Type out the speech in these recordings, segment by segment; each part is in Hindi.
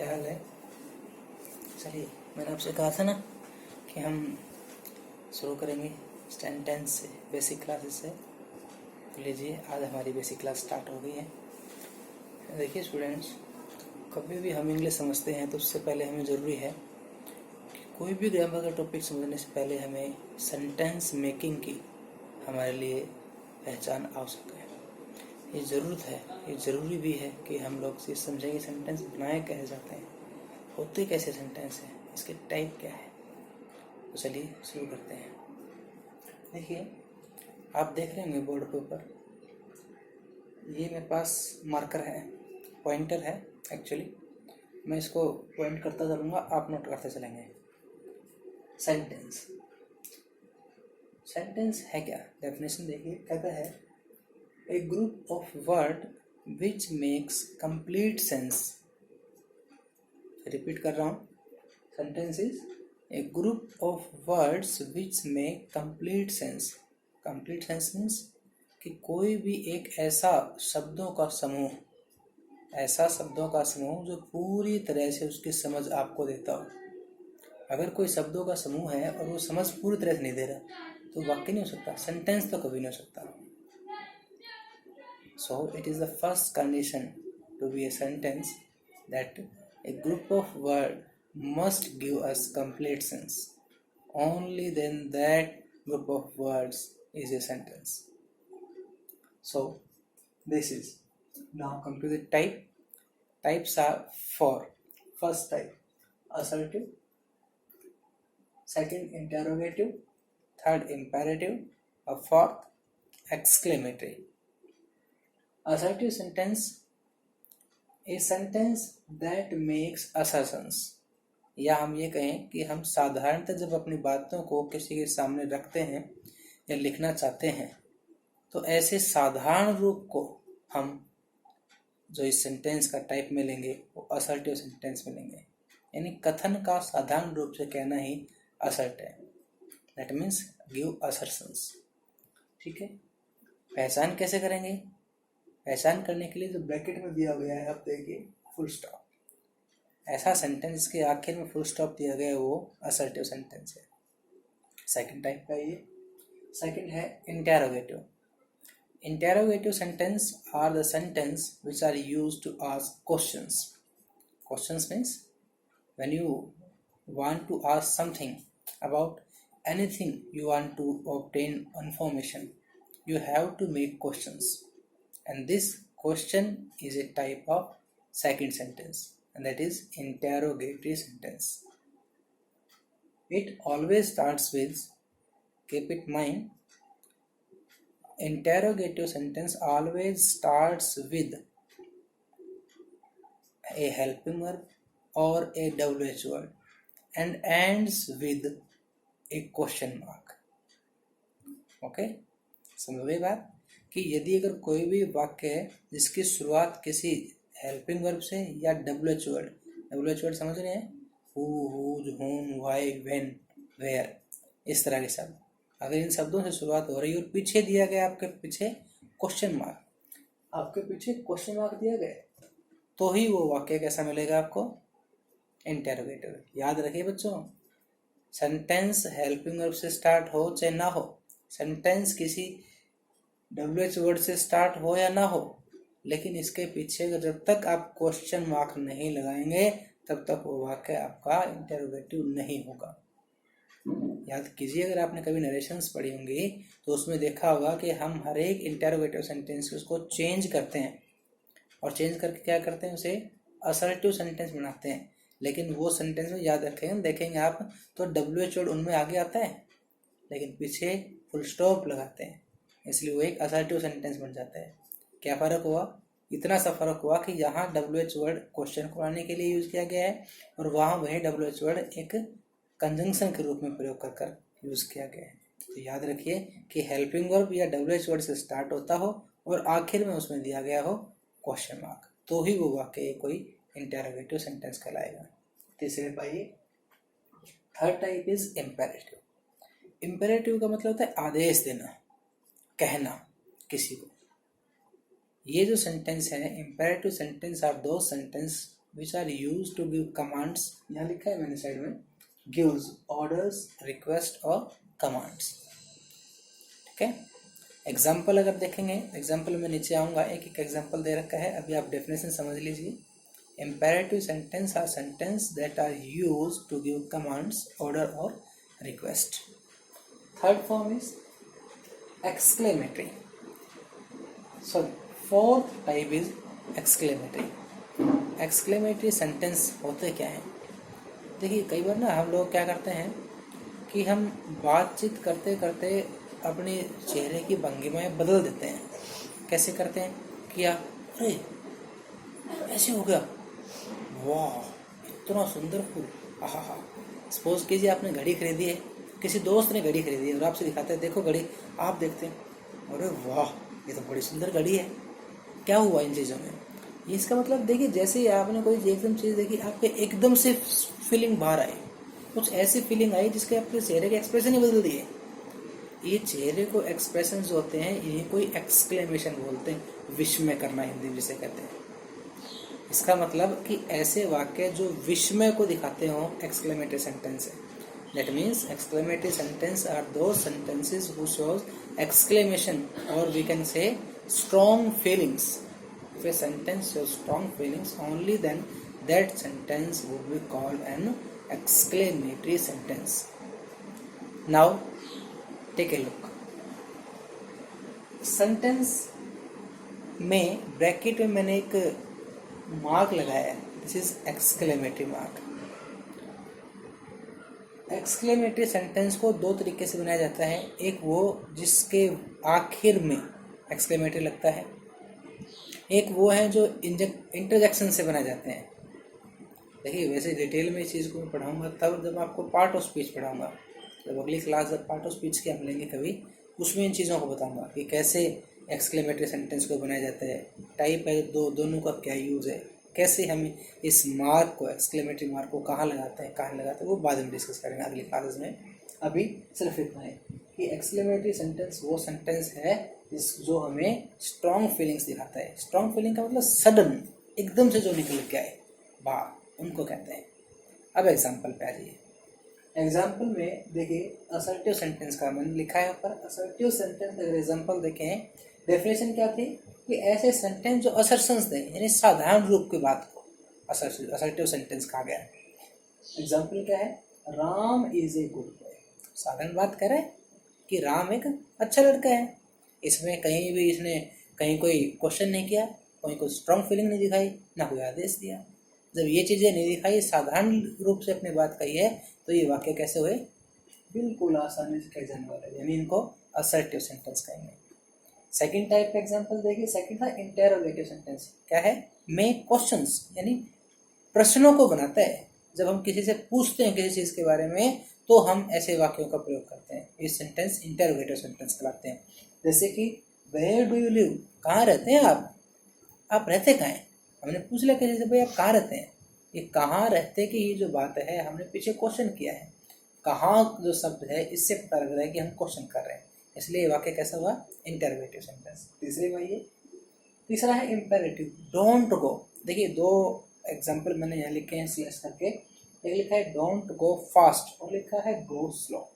क्या हाल है। चलिए, मैंने आपसे कहा था ना कि हम शुरू करेंगे सेंटेंस से, बेसिक क्लासेस से। तो लीजिए, आज हमारी बेसिक क्लास स्टार्ट हो गई है। देखिए स्टूडेंट्स, कभी भी हम इंग्लिश समझते हैं तो उससे पहले हमें ज़रूरी है कि कोई भी ग्रामर का टॉपिक समझने से पहले हमें सेंटेंस मेकिंग की हमारे लिए पहचान आवश्यक है। ये ज़रूरत है, ये ज़रूरी भी है कि हम लोग ये समझें कि सेंटेंस बनाए कैसे जाते हैं, होते कैसे सेंटेंस हैं, इसके टाइप क्या है। तो चलिए शुरू करते हैं। देखिए, आप देख रहे होंगे बोर्ड के ऊपर, ये मेरे पास मार्कर है, पॉइंटर है एक्चुअली। मैं इसको पॉइंट करता चलूँगा, आप नोट करते चलेंगे। सेंटेंस, सेंटेंस है क्या? डेफिनेशन देखिए, कहता है a group of word which makes complete sense. Repeat कर रहा हूँ, sentence is a group of words which make complete sense. Complete sense means कि कोई भी एक ऐसा शब्दों का समूह, ऐसा शब्दों का समूह जो पूरी तरह से उसकी समझ आपको देता हो। अगर कोई शब्दों का समूह है और वो समझ पूरी तरह से नहीं दे रहा तो वाक्य नहीं हो सकता, सेंटेंस तो कभी नहीं हो सकता। So it is the first condition to be a sentence that a group of words must give us complete sense. Only then that group of words is a sentence. So this is, now come to the type. Types are four. First type, assertive. Second, interrogative. Third, imperative. A fourth, exclamatory. Assertive sentence, a sentence that makes assertions. या हम ये कहें कि हम साधारणतः जब अपनी बातों को किसी के सामने रखते हैं या लिखना चाहते हैं तो ऐसे साधारण रूप को हम जो इस सेंटेंस का टाइप में लेंगे वो असर्टिव सेंटेंस में लेंगे। यानी कथन का साधारण रूप से कहना ही असर्ट है। That means give assertions. ठीक है, पहचान कैसे करेंगे? पहचान करने के लिए जो ब्रैकेट में दिया गया है, आप देखिए, फुल स्टॉप। ऐसा सेंटेंस के आखिर में फुल स्टॉप दिया गया है वो असर्टिव सेंटेंस है। सेकंड टाइप का ये। सेकंड है interrogative. Interrogative sentence are the sentence which are used to ask questions. Questions means when you want to ask something about anything, you want to obtain information, you have to make questions, and this question is a type of second sentence, and that is interrogatory sentence. It always starts with, keep it mind, interrogative sentence always starts with a helping verb or a WH word and ends with a question mark. Okay, समझ गई बात? कि यदि अगर कोई भी वाक्य है जिसकी शुरुआत किसी हेल्पिंग वर्ब से या WH वर्ड समझ रहे हैं, हु, हुज, हुम, व्हाई, व्हेन, वेयर, इस तरह के शब्द, अगर इन शब्दों से शुरुआत हो रही है और पीछे दिया गया आपके पीछे क्वेश्चन मार्क, आपके पीछे क्वेश्चन मार्क दिया गया, तो ही वो वाक्य कैसा मिलेगा आपको? इंटेरोगेटिव। याद रखिए बच्चों, सेंटेंस हेल्पिंग वर्ब से स्टार्ट हो चाहे ना हो, सेंटेंस किसी WH वर्ड से स्टार्ट हो या ना हो, लेकिन इसके पीछे जब तक आप क्वेश्चन मार्क नहीं लगाएंगे तब तक वो वाक्य आपका इंटेरोगेटिव नहीं होगा। याद कीजिए, अगर आपने कभी नरेशंस पढ़ी होंगी तो उसमें देखा होगा कि हम हर एक इंटेरोगेटिव सेंटेंस उसको चेंज करते हैं, और चेंज करके क्या करते हैं, उसे असर्टिव सेंटेंस बनाते हैं। लेकिन वो सेंटेंस में याद रखेंगे, देखेंगे आप तो WH वर्ड उनमें आगे आता है लेकिन पीछे फुल स्टॉप लगाते हैं, इसलिए वो एक असर्टिव सेंटेंस बन जाता है। क्या फ़र्क हुआ? इतना सा फ़र्क हुआ कि यहाँ WH वर्ड क्वेश्चन को आने के लिए यूज़ किया गया है और वहाँ वही WH वर्ड एक कंजंक्शन के रूप में प्रयोग कर कर यूज़ किया गया है। तो याद रखिए कि हेल्पिंग वर्ब या WH वर्ड से स्टार्ट होता हो और आखिर में उसमें दिया गया हो क्वेश्चन मार्क, तो ही वो वाक्य कोई इंटेरोगेटिव सेंटेंस कहलाएगा। तीसरे पाइए, third type is imperative. Imperative का मतलब होता है आदेश देना, कहना किसी को। ये जो सेंटेंस है, इम्पेरेटिव सेंटेंस आर दो sentence which are used to give commands, यहाँ लिखा है मैंने साइड में, gives orders, request और commands. ठीक है, एग्जाम्पल अगर देखेंगे, एग्जाम्पल में नीचे आऊँगा, एक एक एग्जाम्पल दे रखा है, अभी आप डेफिनेशन समझ लीजिए. Imperative sentence are sentence that are use to give commands, order और request. Third form is exclamatory. Sorry, fourth type is exclamatory. Exclamatory sentence होते क्या हैं? देखिए, कई बार ना हम लोग क्या करते हैं कि हम बातचीत करते करते अपने चेहरे की भंगिमाएं बदल देते हैं. कैसे करते हैं? किया, अरे ऐसे हो गया, वाह इतना सुंदर फूल, आहा. सपोज कीजिए आपने घड़ी खरीदी है, किसी दोस्त ने घड़ी खरीदी है और आपसे दिखाते हैं, देखो घड़ी. आप देखते हैं, अरे वाह ये तो बड़ी सुंदर घड़ी है. क्या हुआ इन चीज़ों में? इसका मतलब देखिए, जैसे ही आपने कोई एकदम चीज़ देखी, आपके एकदम से फीलिंग बाहर आई, कुछ ऐसी फीलिंग आई जिसके आपके चेहरे के एक्सप्रेशन ही बदल दिए. ये चेहरे को एक्सप्रेशन होते हैं, ये कोई एक्सक्लेमेशन बोलते हैं, विस्मय करना हिंदी में जिसे कहते हैं. इसका मतलब कि ऐसे वाक्य जो विस्मय को दिखाते हो, एक्सक्लेमेटरी सेंटेंस है. That means exclamatory sentence are those sentences who shows exclamation और we can say strong feelings. If a sentence shows strong feelings, only then that sentence would be called an exclamatory sentence. Now, take a look. Sentence में ब्रैकेट में मैंने एक मार्क लगाया है. This is exclamatory mark. Exclamatory sentence को दो तरीके से बनाया जाता है. एक वो जिसके आखिर में एक्सक्लेमेटरी लगता है, एक वो है जो इंटरजेक्शन से बनाए जाते हैं. देखिए, वैसे डिटेल में इस चीज़ को पढ़ाऊंगा तब जब आपको पार्ट ऑफ स्पीच पढ़ाऊंगा. जब अगली क्लास जब पार्ट ऑफ स्पीच की हम लेंगे कभी, उसमें इन चीज़ों को बताऊंगा कि कैसे एक्सक्लेमेटरी सेंटेंस को बनाया जाता है, टाइप है दोनों का क्या यूज़ है, कैसे हम इस मार्क को, एक्सक्लेमेटरी मार्क को कहाँ लगाते हैं, वो बाद में डिस्कस करेंगे अगली क्लासेस में. अभी सिर्फ इतना है कि एक्सक्लेमेटरी सेंटेंस वो सेंटेंस है जो हमें स्ट्रॉन्ग फीलिंग्स दिखाता है. स्ट्रॉन्ग फीलिंग का मतलब सडन, एकदम से जो निकल के आए बाहर, उनको कहते हैं. अब एग्जाम्पल पे आ जाइए. एग्जाम्पल में देखिए, असर्टिव सेंटेंस का मैंने लिखा है ऊपर. असर्टिव सेंटेंस अगर एग्जाम्पल देखें, डेफिनेशन क्या थी कि ऐसे सेंटेंस जो असर्शंस दें, यानी साधारण रूप की बात को असर्टिव सेंटेंस कहा गया है. एग्जाम्पल क्या है? Ram is a good boy. साधारण बात कह रहे हैं कि राम एक अच्छा लड़का है. इसमें कहीं भी इसने कहीं कोई क्वेश्चन नहीं किया, कोई स्ट्रॉन्ग फीलिंग नहीं दिखाई, ना कोई आदेश दिया. जब ये चीज़ें नहीं दिखाई, साधारण रूप से अपनी बात कही है, तो ये वाक्य कैसे हुए? बिल्कुल आसानी से कहे जाने वाले, यानी इनको असर्टिव सेंटेंस कहेंगे. सेकंड टाइप का एग्जांपल देखिए. सेकंड था इंटेरोगेटिव सेंटेंस. क्या है? मेक क्वेश्चंस, यानी प्रश्नों को बनाता है. जब हम किसी से पूछते हैं किसी चीज़ के बारे में, तो हम ऐसे वाक्यों का प्रयोग करते हैं. ये सेंटेंस इंटेरोगेटिव सेंटेंस कहलाते हैं. जैसे कि वेयर डू यू लिव, कहाँ रहते हैं आप रहते कहाँ हैं. हमने पूछ लिया किसी से, भाई आप कहाँ रहते हैं. ये कहाँ रहते की ये जो बात है, हमने पीछे क्वेश्चन किया है. कहाँ जो शब्द है, इससे पता लग रहा है कि हम क्वेश्चन कर रहे हैं, इसलिए वाक्य कैसा हुआ? Interrogative sentence. तीसरा है इम्पेरेटिव. Don't go. देखिए, दो एग्जाम्पल मैंने यहाँ लिखे हैं स्लैश करके. एक लिखा है डोंट गो फास्ट और लिखा है गो स्लो.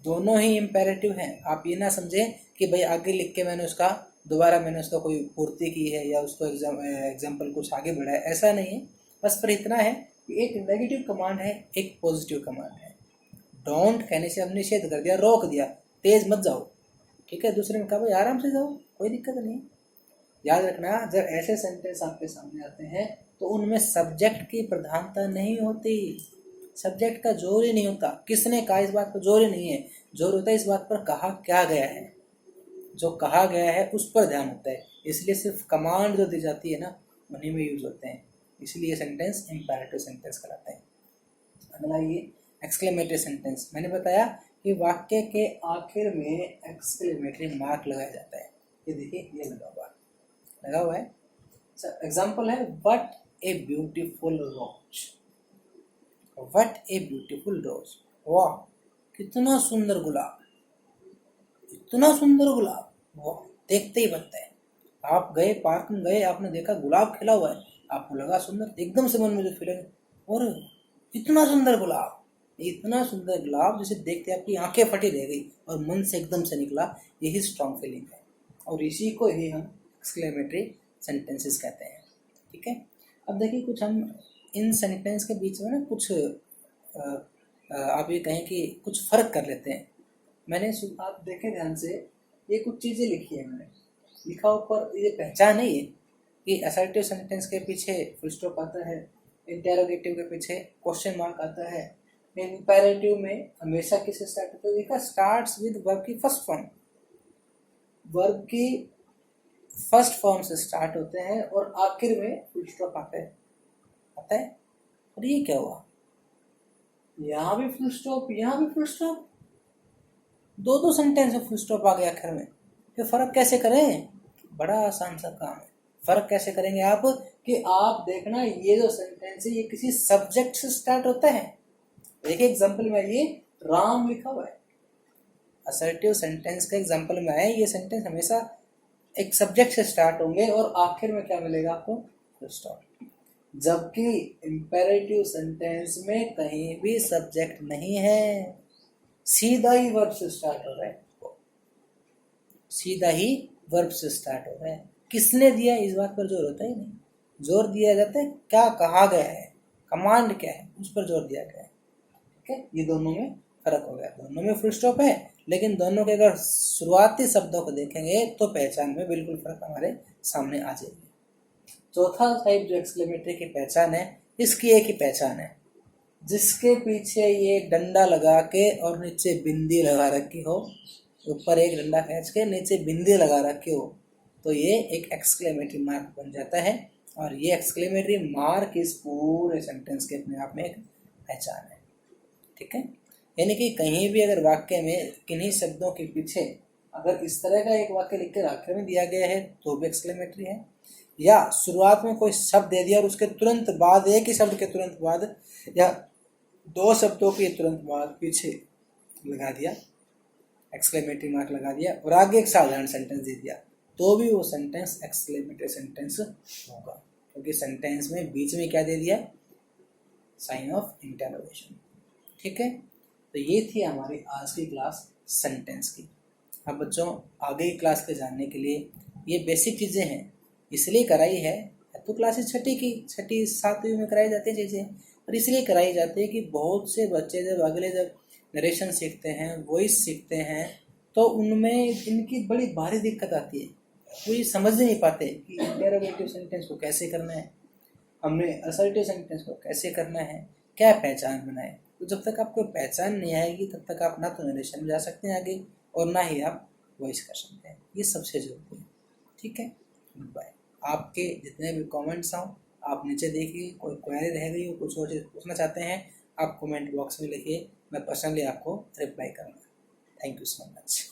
दोनों ही इम्पेरेटिव हैं. आप ये ना समझें कि भाई आगे लिख के मैंने उसका दोबारा उसका कोई पूर्ति की है या उसको एग्जाम्पल कुछ आगे बढ़ा है, ऐसा नहीं है. बस पर इतना है कि एक नेगेटिव कमांड है, एक पॉजिटिव कमांड है. डोंट कहने से हमने निषेध कर दिया, रोक दिया, तेज मत जाओ. ठीक है. दूसरे ने कहा भाई आराम से जाओ, कोई दिक्कत नहीं. याद रखना, जब ऐसे सेंटेंस आपके सामने आते हैं तो उनमें सब्जेक्ट की प्रधानता नहीं होती, सब्जेक्ट का जोर ही नहीं होता. किसने कहा, इस बात पर जोर ही नहीं है. जोर होता है इस बात पर कहा क्या गया है. जो कहा गया है उस पर ध्यान होता है. इसलिए सिर्फ कमांड जो दी जाती है ना, उन्हीं में यूज होते हैं. इसलिए सेंटेंस इम्पेरेटिव सेंटेंस कहलाते हैं. अगला ये एक्सक्लेमेटरी सेंटेंस. मैंने बताया कि वाक्य के आखिर में एक्सक्लेमेटरी मार्क लगाया जाता है. ये देखिए, ये लगा हुआ है. एग्जाम्पल है what a beautiful rose. What a beautiful rose. वाह कितना सुंदर गुलाब, इतना सुंदर गुलाब, वाह देखते ही बनता है. आप गए, पार्क में गए, आपने देखा गुलाब खिला हुआ है, आपको लगा सुंदर, एकदम से मन में जो फीलिंग, और इतना सुंदर गुलाब, इतना सुंदर गुलाब जिसे देखते आपकी आंखें फटी रह गई और मन से एकदम से निकला, यही स्ट्रॉन्ग फीलिंग है। और इसी को ही हम एक्सक्लेमेटरी सेंटेंसेस कहते हैं। ठीक है, अब देखिए कुछ हम इन सेंटेंस के बीच में ना कुछ आप ये कहें कि कुछ फर्क कर लेते हैं। मैंने आप देखें ध्यान से, ये कुछ चीज़ें लिखी है मैंने, लिखा ऊपर ये पहचान है ये कि असर्टिव सेंटेंस के पीछे फुल स्टॉप आता है, इंटेरोगेटिव के पीछे क्वेश्चन मार्क आता है, इंपेरेटिव में हमेशा किससे स्टार्ट होता है, देखा स्टार्ट्स विद वर्ब की फर्स्ट फॉर्म, वर्ब की फर्स्ट फॉर्म से स्टार्ट होते हैं और आखिर में फुल स्टॉप आता है। और ये क्या हुआ, यहाँ भी फुल स्टॉप, यहाँ भी फुल स्टॉप, दो सेंटेंस में फुल स्टॉप आ गया आखिर में। फिर फर्क कैसे करें, बड़ा आसान सा काम है। फर्क कैसे करेंगे आप, कि आप देखना ये जो सेंटेंस है ये किसी सब्जेक्ट से स्टार्ट होता है। देखिए एग्जांपल में ये राम लिखा हुआ है, असर्टिव सेंटेंस का एग्जांपल में है, ये सेंटेंस हमेशा एक सब्जेक्ट से स्टार्ट होंगे और आखिर में क्या मिलेगा आपको, फुल स्टॉप। जबकि इंपेरेटिव सेंटेंस में कहीं भी सब्जेक्ट नहीं है, सीधा ही वर्ब से स्टार्ट हो रहा है, सीधा ही वर्ब से स्टार्ट हो रहा है। किसने दिया इस बात पर जोर होता ही नहीं, जोर दिया जाता है क्या कहा गया है, कमांड क्या है, उस पर जोर दिया गया है। ठीक है, ये दोनों में फर्क हो गया, दोनों में फुल स्टॉप है, लेकिन दोनों के अगर शुरुआती शब्दों को देखेंगे तो पहचान में बिल्कुल फर्क हमारे सामने आ जाएगी। चौथा टाइप जो एक्सक्लेमेटरी की पहचान है, इसकी एक ही पहचान है, जिसके पीछे ये डंडा लगा के और नीचे बिंदी लगा रखी हो, ऊपर एक डंडा खींच के नीचे बिंदी लगा रखी हो, तो ये एक एक्सक्लेमेटरी मार्क बन जाता है। और ये एक्सक्लेमेटरी मार्क इस पूरे सेंटेंस के अपने आप में एक पहचान है। ठीक है, यानी कि कहीं भी अगर वाक्य में किन्हीं शब्दों के पीछे अगर इस तरह का एक वाक्य लिख कर आखिर में दिया गया है तो भी एक्सक्लेमेटरी है, या शुरुआत में कोई शब्द दे दिया और उसके तुरंत बाद, एक ही शब्द के तुरंत बाद या दो शब्दों के तुरंत बाद पीछे लगा दिया, एक्सक्लेमेटरी मार्क लगा दिया और आगे एक साधारण सेंटेंस दे दिया, तो भी वो सेंटेंस एक्सक्लेमेटरी सेंटेंस होगा, क्योंकि सेंटेंस में बीच में क्या दे दिया, साइन ऑफ इंटरोगेशन। ठीक है, तो ये थी हमारी आज की क्लास सेंटेंस की। अब बच्चों आगे की क्लास पे जानने के लिए ये बेसिक चीज़ें हैं, इसलिए कराई है, तो क्लासेस छठी 7वीं में कराई जाती है चीज़ें, और इसलिए कराई जाती है कि बहुत से बच्चे जब अगले जब नरेशन सीखते हैं, वॉइस सीखते हैं, तो उनमें इनकी बड़ी भारी दिक्कत आती है, वो ये समझ नहीं पाते कि इंटेरोगेटिव सेंटेंस को कैसे करना है, हमने असर्टिव सेंटेंस को कैसे करना है, क्या पहचान बनाए। तो जब तक आपको पहचान नहीं आएगी तब तक आप ना तो नरेशन में जा सकते हैं आगे और ना ही आप वॉइस कर सकते हैं, ये सबसे जरूरी है। ठीक है, गुड बाय। आपके जितने भी कमेंट्स हों आप नीचे देखिए, कोई क्वेरी रह गई हो, कुछ और चीज़ पूछना चाहते हैं आप कमेंट बॉक्स में लिखिए, मैं पर्सनली आपको रिप्लाई करूँगा। Thank you so much.